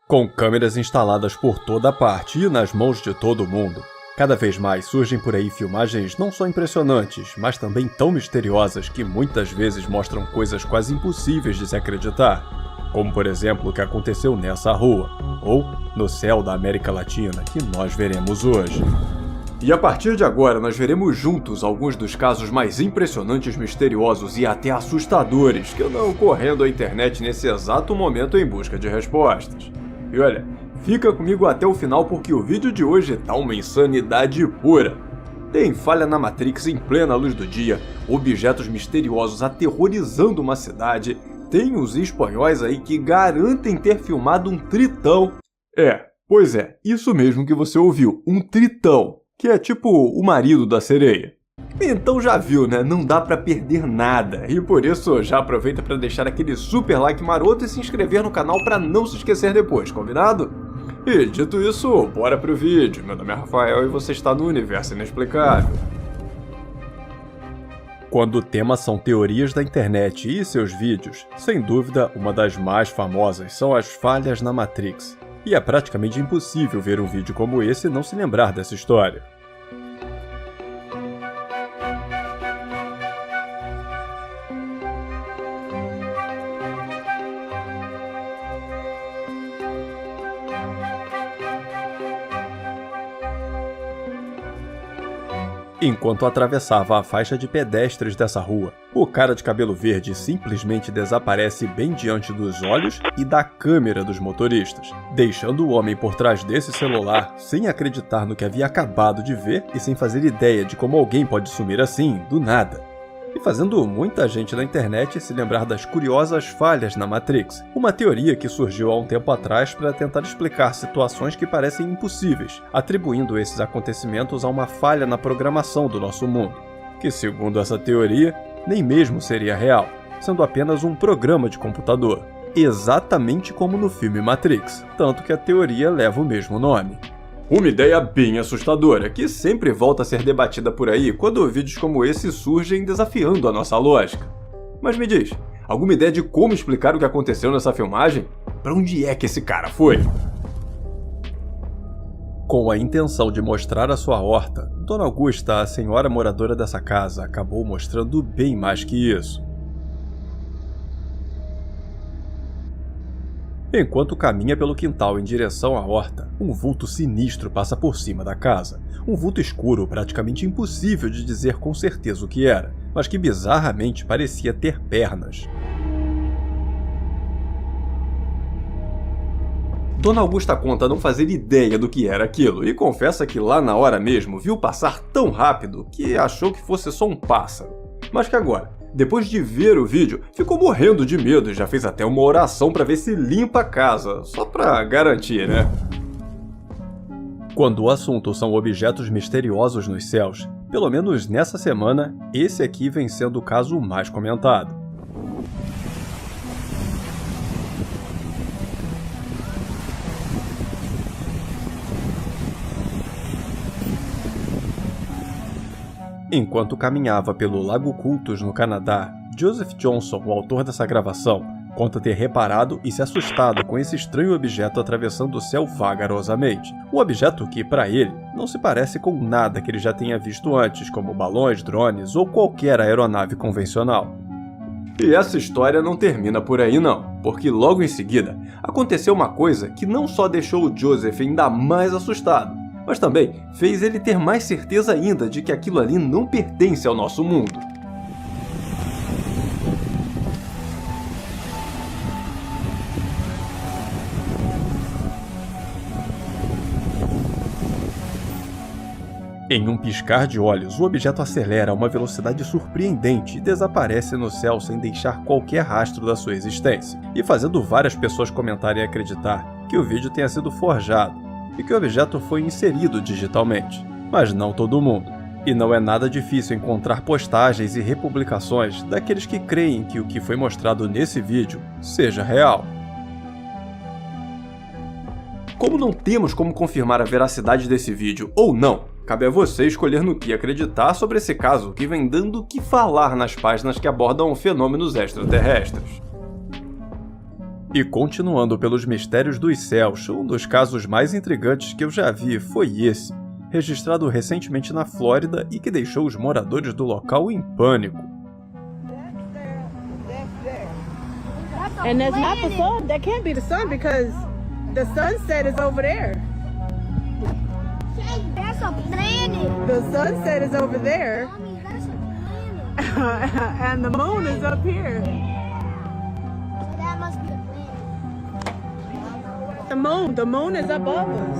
Com câmeras instaladas por toda parte e nas mãos de todo mundo, cada vez mais surgem por aí filmagens não só impressionantes, mas também tão misteriosas que muitas vezes mostram coisas quase impossíveis de se acreditar, como por exemplo o que aconteceu nessa rua, ou no céu da América Latina que nós veremos hoje. E a partir de agora nós veremos juntos alguns dos casos mais impressionantes, misteriosos e até assustadores que andam correndo a internet nesse exato momento em busca de respostas. E olha, fica comigo até o final porque o vídeo de hoje tá uma insanidade pura. Tem falha na Matrix em plena luz do dia, objetos misteriosos aterrorizando uma cidade, tem os espanhóis aí que garantem ter filmado um tritão. Pois é, isso mesmo que você ouviu, um tritão, que é tipo o marido da sereia. Então já viu, né? Não dá pra perder nada. E por isso já aproveita pra deixar aquele super like maroto e se inscrever no canal pra não se esquecer depois, combinado? E dito isso, bora pro vídeo. Meu nome é Rafael e você está no Universo Inexplicável. Quando o tema são teorias da internet e seus vídeos, sem dúvida uma das mais famosas são as falhas na Matrix. E é praticamente impossível ver um vídeo como esse e não se lembrar dessa história. Enquanto atravessava a faixa de pedestres dessa rua, o cara de cabelo verde simplesmente desaparece bem diante dos olhos e da câmera dos motoristas, deixando o homem por trás desse celular sem acreditar no que havia acabado de ver e sem fazer ideia de como alguém pode sumir assim, do nada. E fazendo muita gente na internet se lembrar das curiosas falhas na Matrix, uma teoria que surgiu há um tempo atrás para tentar explicar situações que parecem impossíveis, atribuindo esses acontecimentos a uma falha na programação do nosso mundo, que segundo essa teoria, nem mesmo seria real, sendo apenas um programa de computador, exatamente como no filme Matrix, tanto que a teoria leva o mesmo nome. Uma ideia bem assustadora, que sempre volta a ser debatida por aí quando vídeos como esse surgem desafiando a nossa lógica. Mas me diz, alguma ideia de como explicar o que aconteceu nessa filmagem? Pra onde é que esse cara foi? Com a intenção de mostrar a sua horta, Dona Augusta, a senhora moradora dessa casa, acabou mostrando bem mais que isso. Enquanto caminha pelo quintal em direção à horta, um vulto sinistro passa por cima da casa. Um vulto escuro praticamente impossível de dizer com certeza o que era, mas que bizarramente parecia ter pernas. Dona Augusta conta não fazer ideia do que era aquilo e confessa que lá na hora mesmo viu passar tão rápido que achou que fosse só um pássaro. Mas que agora, depois de ver o vídeo, ficou morrendo de medo e já fez até uma oração para ver se limpa a casa, só pra garantir, né? Quando o assunto são objetos misteriosos nos céus, pelo menos nessa semana, esse aqui vem sendo o caso mais comentado. Enquanto caminhava pelo Lago Cultus, no Canadá, Joseph Johnson, o autor dessa gravação, conta ter reparado e se assustado com esse estranho objeto atravessando o céu vagarosamente. Um objeto que, para ele, não se parece com nada que ele já tenha visto antes, como balões, drones ou qualquer aeronave convencional. E essa história não termina por aí não, porque logo em seguida aconteceu uma coisa que não só deixou o Joseph ainda mais assustado, mas também fez ele ter mais certeza ainda de que aquilo ali não pertence ao nosso mundo. Em um piscar de olhos, o objeto acelera a uma velocidade surpreendente e desaparece no céu sem deixar qualquer rastro da sua existência, e fazendo várias pessoas comentarem e acreditar que o vídeo tenha sido forjado e que o objeto foi inserido digitalmente. Mas não todo mundo. E não é nada difícil encontrar postagens e republicações daqueles que creem que o que foi mostrado nesse vídeo seja real. Como não temos como confirmar a veracidade desse vídeo ou não, cabe a você escolher no que acreditar sobre esse caso que vem dando o que falar nas páginas que abordam fenômenos extraterrestres. E continuando pelos mistérios dos céus, um dos casos mais intrigantes que eu já vi foi esse, registrado recentemente na Flórida e que deixou os moradores do local em pânico. And that's not the sun. That can't be the sun because the sunset is over there. That's a planet. The sunset is over there. Mommy, that's a planet. And the moon is up here. So that must be a planet. The moon is above us.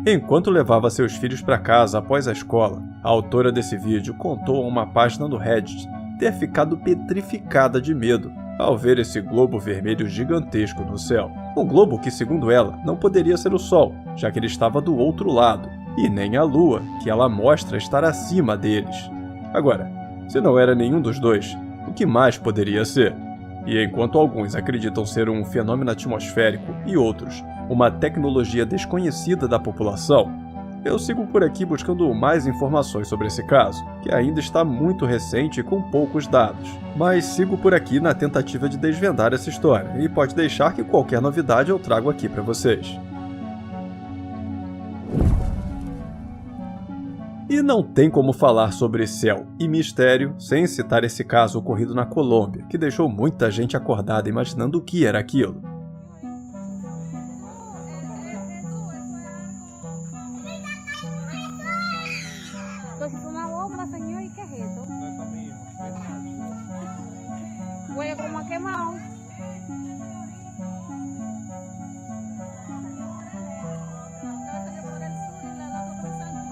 Enquanto levava seus filhos para casa após a escola, a autora desse vídeo contou a uma página do Reddit ter ficado petrificada de medo ao ver esse globo vermelho gigantesco no céu. Um globo que, segundo ela, não poderia ser o Sol, já que ele estava do outro lado, e nem a Lua, que ela mostra estar acima deles. Agora, se não era nenhum dos dois, o que mais poderia ser? E enquanto alguns acreditam ser um fenômeno atmosférico e outros uma tecnologia desconhecida da população, eu sigo por aqui buscando mais informações sobre esse caso, que ainda está muito recente e com poucos dados. Mas sigo por aqui na tentativa de desvendar essa história, e pode deixar que qualquer novidade eu trago aqui para vocês. E não tem como falar sobre céu e mistério sem citar esse caso ocorrido na Colômbia, que deixou muita gente acordada imaginando o que era aquilo. Huele como a quemado.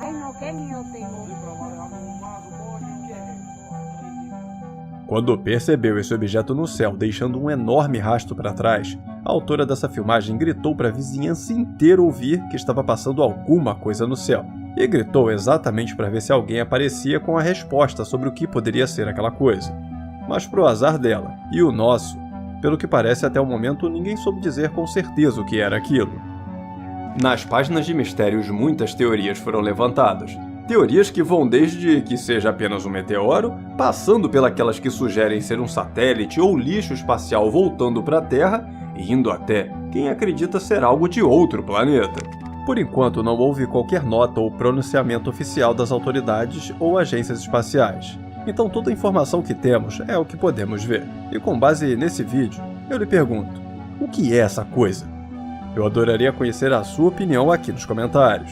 Ay, no, qué miedo tengo. Quando percebeu esse objeto no céu deixando um enorme rastro para trás, a autora dessa filmagem gritou para a vizinhança inteira ouvir que estava passando alguma coisa no céu. E gritou exatamente para ver se alguém aparecia com a resposta sobre o que poderia ser aquela coisa. Mas pro azar dela, e o nosso, pelo que parece até o momento ninguém soube dizer com certeza o que era aquilo. Nas páginas de mistérios muitas teorias foram levantadas. Teorias que vão desde que seja apenas um meteoro, passando pelas que sugerem ser um satélite ou lixo espacial voltando para a Terra, e indo até quem acredita ser algo de outro planeta. Por enquanto não houve qualquer nota ou pronunciamento oficial das autoridades ou agências espaciais. Então toda a informação que temos é o que podemos ver. E com base nesse vídeo, eu lhe pergunto, o que é essa coisa? Eu adoraria conhecer a sua opinião aqui nos comentários.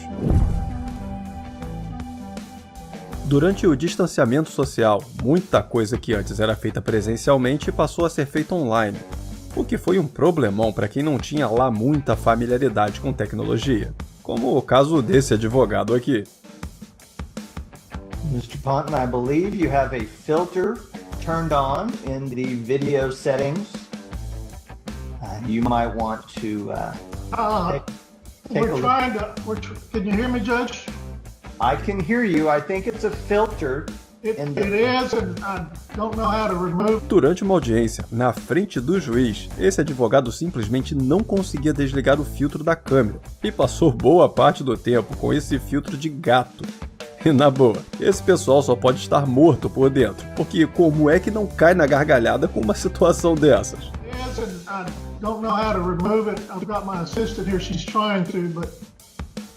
Durante o distanciamento social, muita coisa que antes era feita presencialmente passou a ser feita online, o que foi um problemão para quem não tinha lá muita familiaridade com tecnologia, como o caso desse advogado aqui. Mr. Ponton, I believe you have a filter turned on in the video settings. You might want to take a We're look. trying to. Can you hear me, Judge? I can hear you. I think it's a filter. It is, and I don't know how to remove. Durante uma audiência, na frente do juiz, esse advogado simplesmente não conseguia desligar o filtro da câmera e passou boa parte do tempo com esse filtro de gato. E na boa, esse pessoal só pode estar morto por dentro, porque como é que não cai na gargalhada com uma situação dessas? It is, and I don't know how to remove it. I've got my assistant here. She's trying to, but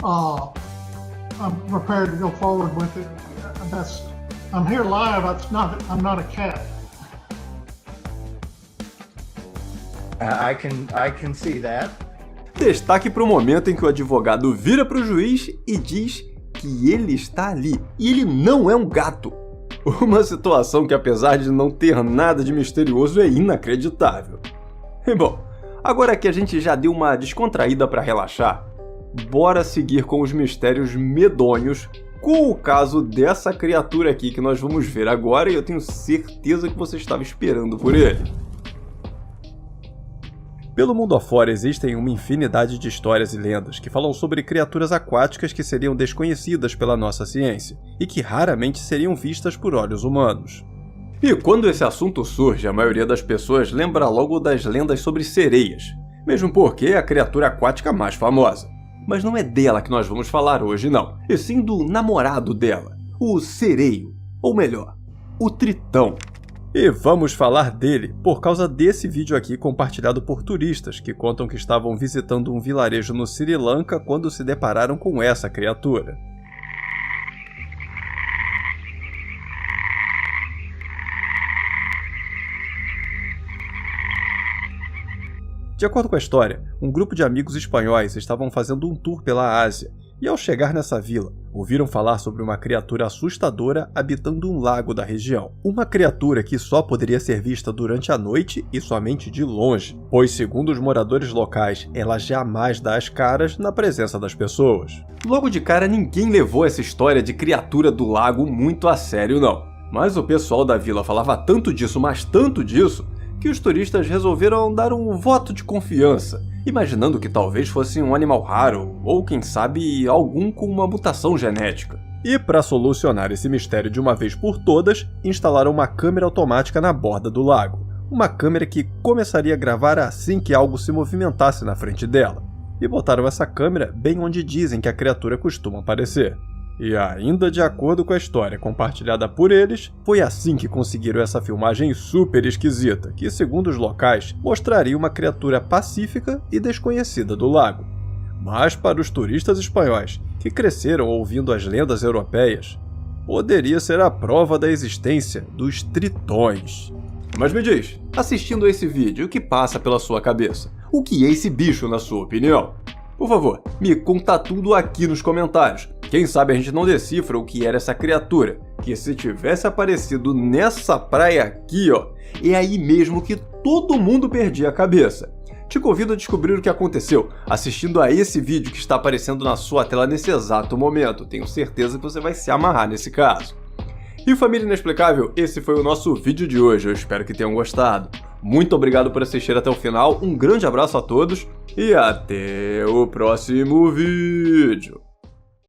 I'm prepared to go forward with it. I'm here live. I'm not a cat. I can see that. Destaque para o momento em que o advogado vira para o juiz e diz que ele está ali, e ele não é um gato. Uma situação que, apesar de não ter nada de misterioso, é inacreditável. E bom, agora que a gente já deu uma descontraída para relaxar, bora seguir com os mistérios medonhos com o caso dessa criatura aqui que nós vamos ver agora, e eu tenho certeza que você estava esperando por ele. Pelo mundo afora existem uma infinidade de histórias e lendas que falam sobre criaturas aquáticas que seriam desconhecidas pela nossa ciência e que raramente seriam vistas por olhos humanos. E quando esse assunto surge, a maioria das pessoas lembra logo das lendas sobre sereias, mesmo porque é a criatura aquática mais famosa. Mas não é dela que nós vamos falar hoje não, e sim do namorado dela, o sereio, ou melhor, o tritão. E vamos falar dele por causa desse vídeo aqui compartilhado por turistas que contam que estavam visitando um vilarejo no Sri Lanka quando se depararam com essa criatura. De acordo com a história, um grupo de amigos espanhóis estavam fazendo um tour pela Ásia, e ao chegar nessa vila, ouviram falar sobre uma criatura assustadora habitando um lago da região. Uma criatura que só poderia ser vista durante a noite e somente de longe, pois segundo os moradores locais, ela jamais dá as caras na presença das pessoas. Logo de cara, ninguém levou essa história de criatura do lago muito a sério não. Mas o pessoal da vila falava tanto disso, mas tanto disso, que os turistas resolveram dar um voto de confiança, imaginando que talvez fosse um animal raro, ou quem sabe algum com uma mutação genética. E para solucionar esse mistério de uma vez por todas, instalaram uma câmera automática na borda do lago. Uma câmera que começaria a gravar assim que algo se movimentasse na frente dela. E botaram essa câmera bem onde dizem que a criatura costuma aparecer. E ainda de acordo com a história compartilhada por eles, foi assim que conseguiram essa filmagem super esquisita, que segundo os locais, mostraria uma criatura pacífica e desconhecida do lago. Mas para os turistas espanhóis, que cresceram ouvindo as lendas europeias, poderia ser a prova da existência dos tritões. Mas me diz, assistindo a esse vídeo, o que passa pela sua cabeça? O que é esse bicho na sua opinião? Por favor, me conta tudo aqui nos comentários. Quem sabe a gente não decifra o que era essa criatura, que se tivesse aparecido nessa praia aqui, ó, é aí mesmo que todo mundo perdia a cabeça. Te convido a descobrir o que aconteceu assistindo a esse vídeo que está aparecendo na sua tela nesse exato momento. Tenho certeza que você vai se amarrar nesse caso. E família inexplicável, esse foi o nosso vídeo de hoje. Eu espero que tenham gostado. Muito obrigado por assistir até o final, um grande abraço a todos e até o próximo vídeo.